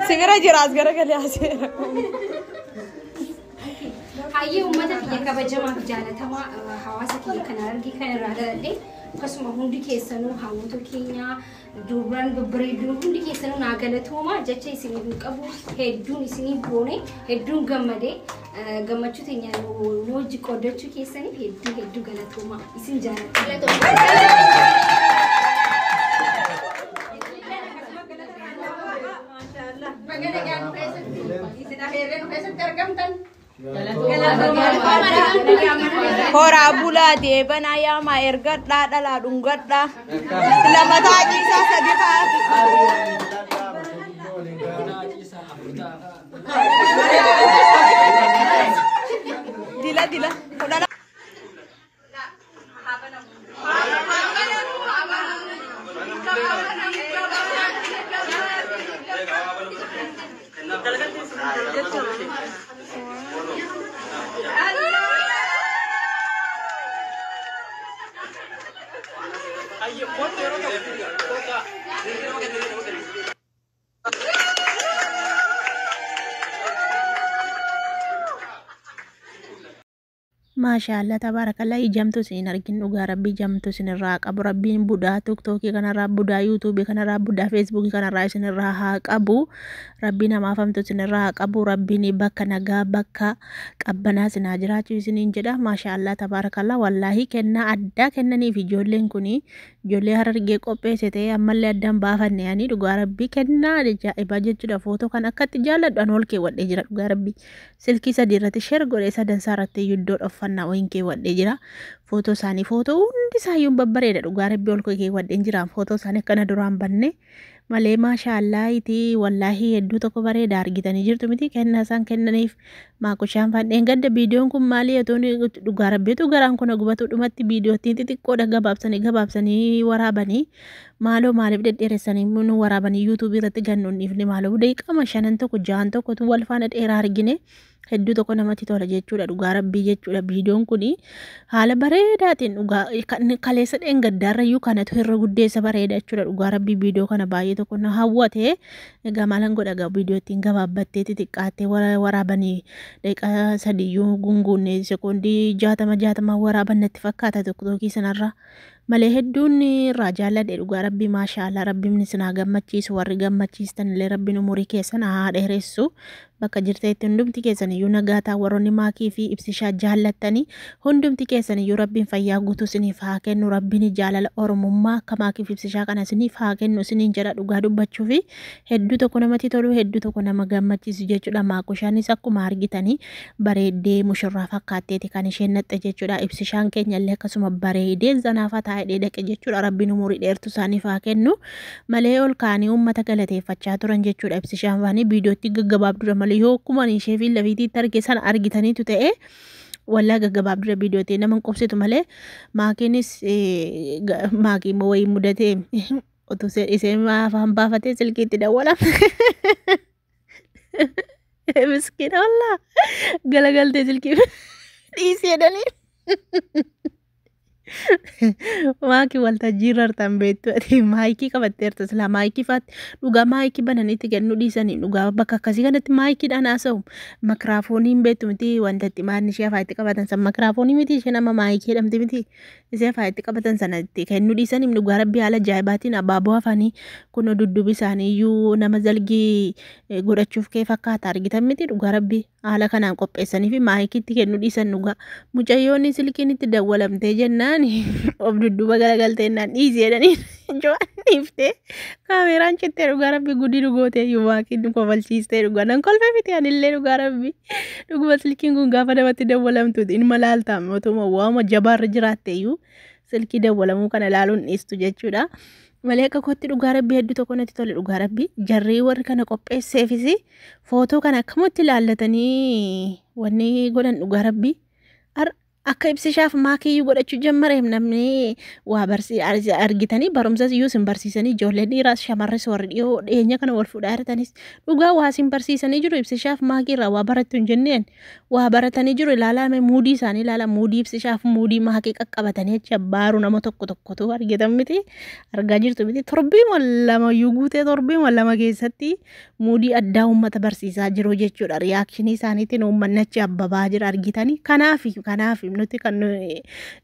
Segera jelas gara-gara hasil. Hayi ummata kiyya kabajamaa fi jaalatamaa hawaasa kiyya kana argi kan irraa dhaladhe akkasuma hundi keessanuu hawwatoo keenya duraan babbareedduun hundi keessanuu naa galatooma jecha isinii qabu hedduun isinii boone hedduun gammadee gammachuu teenya wajji qoodachuu keessaniif hedduu galatooma isin jaalladha. Hora bulate banaya ma ergadda dala dungadda lamata kisa sadika dila Masyaallah tabarakallah ijamtu sin argin dhugaa rabbii jamtu sin irraa qabu rabbiin budaa tiktokii kanarraa budaa yuutuubii kanarraa budaa feesbuukii kanarraa sin irraa haa qabu rabbiin hamaafamtu sin irraa haa qabu rabbiin bakka nagaa bakka qabbanaa sin haa jiraachuu isiniin jedha masyaallah tabarakallah wallahi kennaa addaa kennaniif ijoolleen kuni ijoollee harargee qopheesse ta'ee ammallee addaan baafanne yaani dhugaa rabbii kennaa ajaa'ibaa jechuudha footoo kan akkatti jaalladhu an ol keewwadhee jira dhugaa rabbii silkii sadii irratti sheer godhee sadansaa irratti iddoo dhoffannaa wayin keewwadhee jira footoo isaanii footoo hundi isaayyuu babbareeda dhugaa rabbii ol keewwadheen jira footoo isaanii akkana duraan banne malee maashaallah iti wallahi hedduu tokko bareeda argitanii jirtu miti kennaa isaan kennaniif maakushaan fandheen gadda viidiyoon kun maali yotoon dhugaa rabbiitu garaan kun gubatu dhumatti viidiyootiin xixiqqoodha gabaabsanii waraabanii maaloo maaliif dhedheeressanii nu waraabanii yuutuubii irratti gannuun dhiifne maaloo daqiiqaa 5 tokko 6 tokkotu wal faana dheeraa argine hedduu tokko namatti tola jechuudha dhugaa rabbii jechuudha viidiyoon kuni haala bareedaatiin dhugaa kaleessa dheengaddaarrayyuu kanatu irra guddeessa bareeda jechuudha dhugaa rabbii viidiyoo kana baay'ee tokko na hawwate egaa maalan godha viidiyoottiin gabaabbattee xixiqqaattee waraabanii daqiiqaa 3 gunguunne sekoondii 60 waraaban natti fakkaata tiktokii sanarra malee hedduun irraa jaalladhe dhugaa rabbii maashaallah rabbiin isinaa gammachiisu warri gammachiistan illee rabbiin umurii keessan haa dheeressu bakka jirteetti hundumti keessan iyyuu nagaataa warroonni maakii fi ibsishaa jaallattanii hundumti keessan iyyuu rabbiin fayyaa guutuu isiniif haa kennu rabbiin jaalala oromummaa akka maakii fi ibsishaa kana isiniif haa kennu isiniin jedha dhugaa dubbachuu fi hedduu tokko namatti tolu hedduu tokko nama gammachiisu jechuudha maakushaanis akkuma argitanii bareeddee mushurraa fakkaatteeti kan isheen naxxe jechuudha ibsishaan keenya illee akkasuma bareedee zanaafa taa'ee dhaqe jechuudha rabbiin umurii dheertuu isaaniif haa kennu malee ol kaanii uummata galateeffachaa turan jechuudha ibsishaan faanii viidiyootti gaggabaabdura malee yoo akkuma ishee fi lafiitti arge sana argitaniitu ta'e wallaa gaggabaabdura viidiyootti nama qobsitu malee maakiinis maakii wayii mudatee utuu ishee afaan baafatee silkiitti dawwala miskiina wallaa galagaltee silkii dhiisee danii Maaki waltajjii irraan beektu ati maayikii qabatteerta sila maayikii faatti dhugaa maayikii bananiitti kennu dhiisanii dhugaa bakka akkasii kanatti maayikiidhaan haasa'u makiraafooniin beektu miti wanta itti maanni ishee afaa itti qabatan san makiraafoonii miti ishee nama maayikii jedhamti miti ishee afaa itti qabatan sana itti kennu dhiisanii dhugaa rabbii haala ajaa'ibaatiin abaaboo afanii kun dudduubi isaanii iyyuu nama zalgii godhachuuf kee fakkaata argitan miti dhugaa rabbii haala kanaan qopheessanii fi maayikiitti kennu dhiisan dhugaa mucayyoonni silkiin itti dawwalamtee jennaan of dudduuba galagaltee naan dhiisee jedhanii jo'an dhiiftee kaameraan cittee dhugaa rabbii guddi dhugootee iyyuu maakiin kofalchiistee dhugaa nan kolfee miti anillee dhugaa rabbii dhuguma silkiin kun gaafa namatti dawwalamtuuti ilma laaltaame otuma waama jabaarra jiraatte iyyuu silkii dawwalamuu kana laaluun dhiistu jechuudha. Malee akka kootti dhugaa rabbii hedduu tokko natti tole dhugaa rabbii jarrii warri kana qopheesseefis footoo kana akkamitti ilaallatanii wanni godhan dhugaa rabbii akka ibsishaaf maakiyyuu godhachuu jammareef namni waa argitanii barumsas iyyuu sin barsiisanii ijoolleen dhiiraas shamarres warri dhiyoo dhiyeenya kana wal fuudhaa jirtanis dhugaa waa sin barsiisanii jiru ibsishaaf maakiirraa waa barattu hin jenneen waa baratanii jiru ilaalame muudii isaanii ilaala muudii ibsishaaf muudii maakii qaqqabatanii achi abbaaru nama tokkotu argitan miti argaa jirtu miti torbiima lama iyyuu guutee torbiima lama keessatti muudii addaa uummata barsiisaa jiru jechuudha riyaakshinii isaaniitiin uummanni achi abbabaa jira argitanii kanaaf nuti kan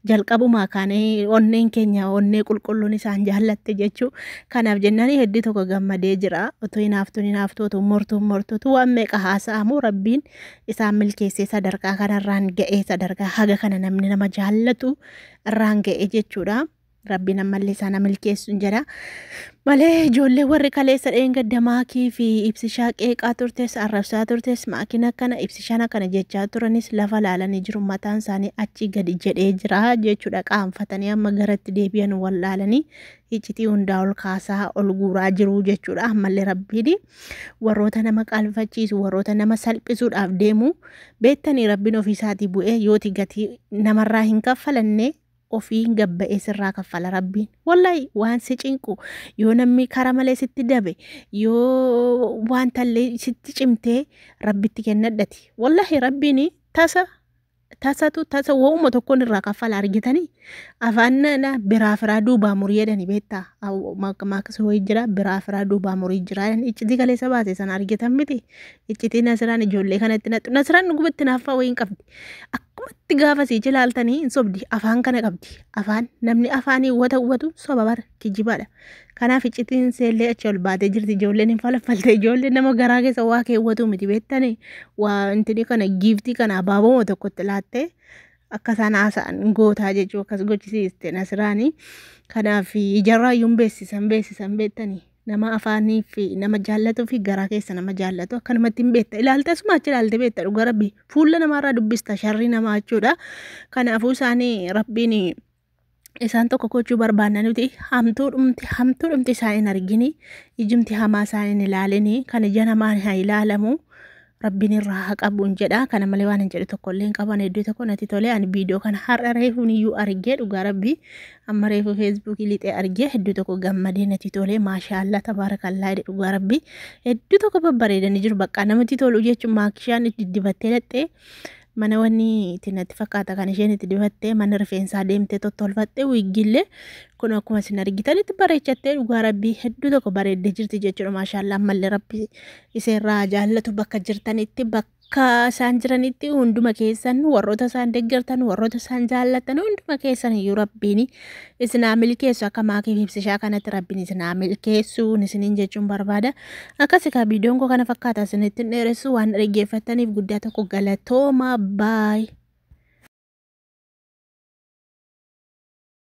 jalqabumaa kaanee onneen keenya onnee qulqulluun isaan jaallatte jechuu kanaaf jennanii hedduu tokko gammadee jira otoo hinaaftuutu mortuutu waan meeqa haasa'amu rabbiin isaan milkeessee sadarkaa kanarraan ga'ee sadarkaa haga kana namni nama jaallatu irraan ga'ee jechuudha. Rabbiin ammallee sana milkeessuun jedha malee ijoollee warri kaleessa dheengadda maakii fi ibsishaa qeeqaa turtes arrabsaa turtes maakiin akkana ibsishaan akkana jechaa turanis lafa laalanii jiru mataan isaanii achi gadi jedhee jira jechuudha qaanfatanii amma garatti deebi'an wal laalanii iccitii hundaa ol kaasaa ol guuraa jiru jechuudha ammallee rabbiin warroota nama qaalfachiisu warroota nama salphisuudhaaf deemu beektanii rabbiin ofiisaatii bu'ee yooti gatii namarraa hin kaffalanne ofiin gabba'ee sirraa kaffala rabbiin wallahi waan si cinqu yoo namni kara malee sitti dabe yoo waan tallee sitti cimtee rabbitti kennadhati wallahi rabbiin tasa waa'uma tokkoon irraa kaffala argitanii afaan biraa firaa duubaa murii jedhani beektaa maakas wayii jira biraa firaa duubaa murii jira iccitii kaleessa baase sana argitan miti iccitii nasiraan ijoollee kanatti naqxu nasiraan dhugubatti naaffaa wayii hin qabdi akkumatti gaafa sii ilaaltanii hin sobdi afaan kana qabdi afaan namni afaanii uwwatu soba bara kijibaadha kanaaf iccitiin seellee achi ol baatee jirti ijoolleen hin falfalte ijoolleen nama garaa keessa waa keewwatu miti beektanii waa intini kana giiftii kana abaaboo tokkotti laattee akka isaan haasa'an gootaa jechuu akkas gochisiiste nasiraanii kanaaf ijarraayyuun beeksisan beektanii nama afaanii fi nama jaallatu fi garaa keessa nama jaallatu akkanumatti hin beekta ilaalte asuma achi ilaalte beekta dhuga rabbi fuula namaarraa dubbista sharrii namaa jechuudha kanaafuu isaanii rabbiin isaan tokko gochuu barbaanna nuti hamtuudhumti isaan hin argini ijumti hamaa isaan hin ilaalini kan ija namaan haa ilaalamu rabbiin irraa haa qabuun jedha kana malee waan hin jedhu tokkollee hin qaban hedduu tokko natti tolee ani viidiyoo kana har'a reefuun iyyuu argee dhugaa rabbii amma reefu feesbuukii lixee argee hedduu tokko gammadee natti tolee maashaallah tabaarakallaa jedhe dhugaa rabbii hedduu tokko babbareedanii jiru bakka namatti tolu jechuun maakishaan itti dibattee dhattee mana wanni itti natti fakkaata kan isheen itti dibattee mana rifeensaa deemtee tottolfattee wiggillee kun akkuma isin argitanitti bareechattee dhugaa rabbii hedduu tokko bareeddee jirti jechuudha maashaallah ammallee rabbi iseerraa jaallatu bakka jirtanitti bakka isaan jiranitti hunduma keessan warroota isaan deeggartan warroota isaan jaallatan hunduma keessan iyyuu rabbiin isinaa milkeessu akka maakii fi ibsishaa kanatti rabbiin isinaa milkeessu isiniin jechuun barbaada akkasii ka viidiyoon koo kana fakkaata isinitti dheeressu waan dhaggeeffataniif guddaa tokko galatooma baay.